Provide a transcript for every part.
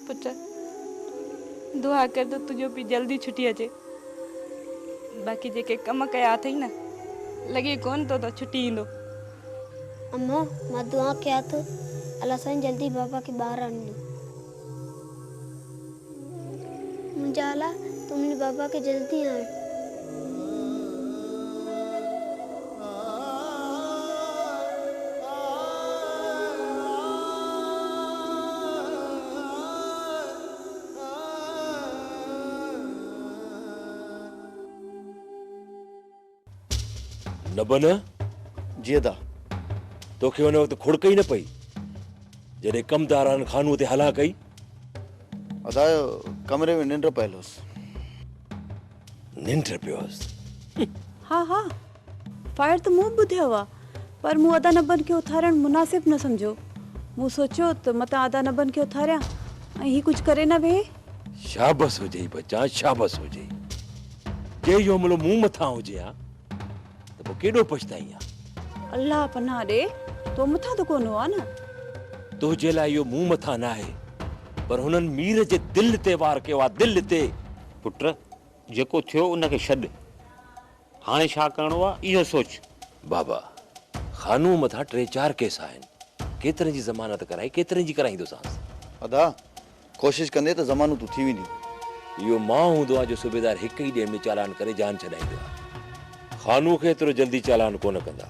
पुत्र दुआ कर तो तुझो भी जल्दी छुट्टी अचे। बाकी जेके कम कया अथई न लगे कोन तो छुट्टी इंदो। अम्मा मां दुआ कया तो अल्लाह साईं जल्दी बाबा के बाहर आने दो। मुंहिंजा अल्लाह तुमने बाबा के जल्दी आए। न बन जी अदा। तोखे उन वक़्तु खुड़क ई न पई जॾहिं कमदारान खानू ते हला कई। अदा कमरे में निंड पयल हुअसि। निंड पियो हुअसि? हाँ हाँ फायर तो मूं ॿुधियो हुआ पर मूं अदा नबन खे उथारण मुनासिब न समझो। मूं सोचियो त मतां अदा नबन खे उथारियां ऐं ही कुछ करे न वे। शाबस हुजे बच्चा, शाबस हुजे। जे जो हमलो मुंह मथां हुजे हा त पोइ केॾो पछताई हा। अल्लाह पनाह ॾे तो मथां तो कोन हुआ न। तुंहिंजे लाइ इहो मुंह मथां न आहे पर हुननि मीर जे दिल ते वार कयो आहे, दिल ते। पुट जेको थियो उनखे छॾ, हाणे छा करिणो आहे इहो सोच। बाबा खानू मथां 3-4 केस आहिनि। केतिरनि जी ज़मानत कराई, केतिरनि जी कराईंदोसांसि। अदा कोशिश कंदे त ज़मानू तूं थी वेंदी। इहो मां हूंदो आहे जो सूबेदार हिकु ई ॾींहं में चालान करे जान छॾाईंदो आहे। खानू खे एतिरो जल्दी चालान कोन कंदा।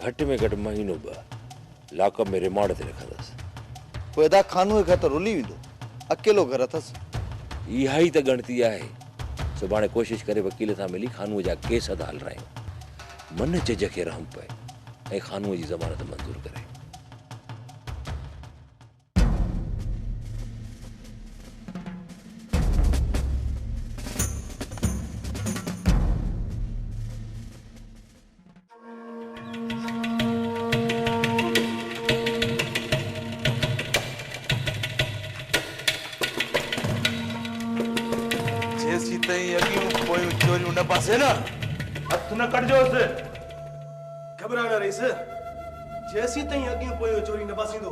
घटि में घटि महीनो 2 लाकअप में रिमांड ते रखंदसि। पोइ अदा खानू घर त रुली वेंदो, अकेलो घर अथसि। इहा ई त गणती आहे। सुभाणे कोशिश करे वकील सां मिली खानूअ जा केस था हलरायूं। मन जज खे रहम पए ऐं खानूअ जी ज़मानत मंज़ूर करे। चोरियूं न पासे न हथ न कटजोसि। घबराना रहीस, जैसी ताईं अॻियूं पोयूं चोरी न पासींदो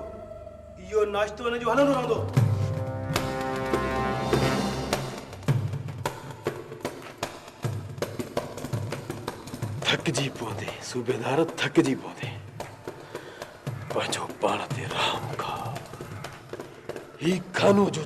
इहो नाश्तो हिन जो हलंदो रहंदो। थकिजी पवंदे सूबेदार, थकिजी पवंदे। पंहिंजो पाण ते रहम खा। ही खानो जो